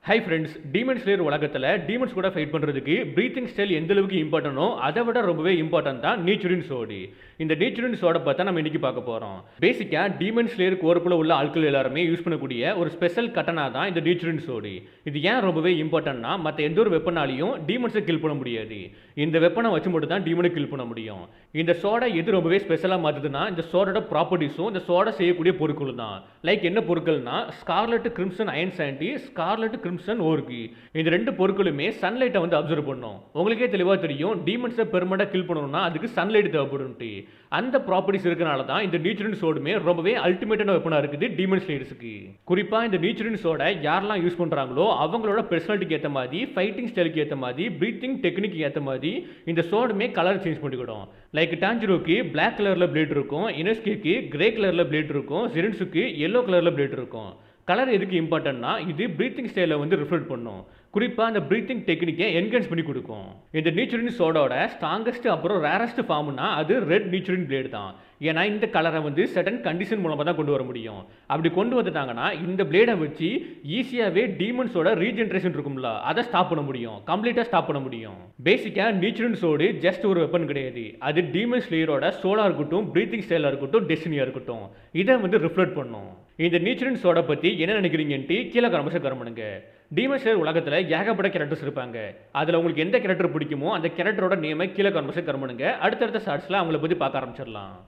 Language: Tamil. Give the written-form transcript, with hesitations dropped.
ஹை ஃப்ரெண்ட்ஸ், டீமன் ஸ்லேயர் உலகத்துல டீமன்ஸ் கூட ஃபைட் பண்றதுக்கு பிரீத்திங் ஸ்டைல் எந்த அளவுக்கு இம்பார்ட்டனோ அதை விட ரொம்பவே இம்பார்ட்டன்ட் தான் நீச்சுரின் சோடு. இந்த நீச்சுரின் சோடை பார்த்தா நம்ம இன்னைக்கு பார்க்க போறோம். பேசிக்கா டீமன் ஸ்லேயர் கோர்ப்புல உள்ள ஆட்கள் எல்லாருமே யூஸ் பண்ணக்கூடிய ஒரு ஸ்பெஷல் கட்டனா தான் இந்த நீச்சுரின் சோடு. இது ஏன் ரொம்பவே இம்பார்ட்டன்ட்னா மற்ற எந்த ஒரு வெப்பனாலையும் டீமன்ஸை கில் பண்ண முடியாது. இந்த வெப்பனை வச்சு மட்டும் தான் டீமனை கில் பண்ண முடியும். இந்த சோடை எது ரொம்பவே ஸ்பெஷலாக மாற்றுதுன்னா இந்த சோடோட ப்ராப்பர்ட்டிஸும் இந்த சோடை செய்யக்கூடிய பொருட்கள் தான். லைக் என்ன பொருட்கள்னா ஸ்கார்லெட் கிரிம்சன் அயன் சாண்டி, ஸ்கார்லெட் கிரிம்சன் ஓர்கி. இந்த ரெண்டு பொருட்களுமே சன்லைட்டை வந்து அப்சர்வ் பண்ணும். உங்களுக்கே தெளிவாக தெரியும் டீமன்ஸை பெர்மனெண்டாக கில் பண்ணணும்னா அதுக்கு சன்லைட் தேவைப்படும்ட்டு. அந்த ப்ராப்பர்ட்டிஸ் இருக்கனால தான் இந்த நீச்சுரின் சோடுமே ரொம்பவே அல்டிமேட்டான வெப்பனாக இருக்குது டீமன் ஸ்லேயர்ஸுக்கு. குறிப்பாக இந்த நீச்சுரின் சோடை யாரெல்லாம் யூஸ் பண்ணுறாங்களோ அவங்களோட பர்சனாலிட்டிக்கு ஏற்ற மாதிரி, ஃபைட்டிங் ஸ்டைலுக்கு ஏற்ற மாதிரி, பிரீத்திங் டெக்னிக்கு ஏற்ற மாதிரி இந்த சோடுமே கலர் சேஞ்ச் பண்ணிக்கிடும். லைக் டான்ஜிரோக்கு பிளாக் கலரில் பிளேட் இருக்கும், இனஸ்கேக்கு கிரே கலரில் பிளேட் இருக்கும், ஜெரின்ஸுக்கு எல்லோ கலரில் பிளேட் இருக்கும். கலர் எதுக்கு இம்பார்ட்டன்ட்னா இது பிரீத்திங் ஸ்டைலை வந்து ரிஃப்ளெக்ட் பண்ணும். குறிப்பாக அந்த பிரீத்திங் டெக்னிக்கை என்ஹான்ஸ் பண்ணி கொடுக்கும். இந்த நீச்சுரின் சோடோட ஸ்ட்ராங்கஸ்ட் அப்புறம் ரேரஸ்ட் ஃபார்ம்னா அது ரெட் நீச்சுரின் பிளேட் தான். ஏன்னா இந்த கலரை வந்து சர்டன் கண்டிஷன் மூலமாக தான் கொண்டு வர முடியும். அப்படி கொண்டு வந்துட்டாங்கன்னா இந்த பிளேடை வச்சு ஈஸியாகவே டீமன்ஸோட ரீஜென்ரேஷன் இருக்கும்ல அதை ஸ்டாப் பண்ண முடியும், கம்ப்ளீட்டாக ஸ்டாப் பண்ண முடியும். பேசிக்காக நீச்சுரின் சோடு ஜஸ்ட் ஒரு வெப்பன் கிடையாது. அது டீமன் ஸ்லேயரோட சோலாக இருக்கட்டும், பிரீத்திங் ஸ்டைலாக இருக்கட்டும், டெஸ்டினியாக இருக்கட்டும், இதை வந்து ரிஃப்ளெக்ட் பண்ணும். இந்த நீச்சுரின் சோடை பற்றி என்ன நினைக்கிறீங்கன்ட்டு கீழே கமெண்ட்ஸ் பண்ணுங்க. டீமன் ஸ்லேயர் உலகத்தில் ஏகப்பட்ட கேரக்டர்ஸ் இருப்பாங்க. அதில் உங்களுக்கு எந்த கேரக்டர் பிடிக்குமோ அந்த கேரக்டரோட நேமை கீழே கமெண்ட்ஸ் பண்ணுங்க. அடுத்தடுத்த ஷார்ட்ஸில் அவங்கள பற்றி பார்க்க ஆரம்பிச்சிடலாம்.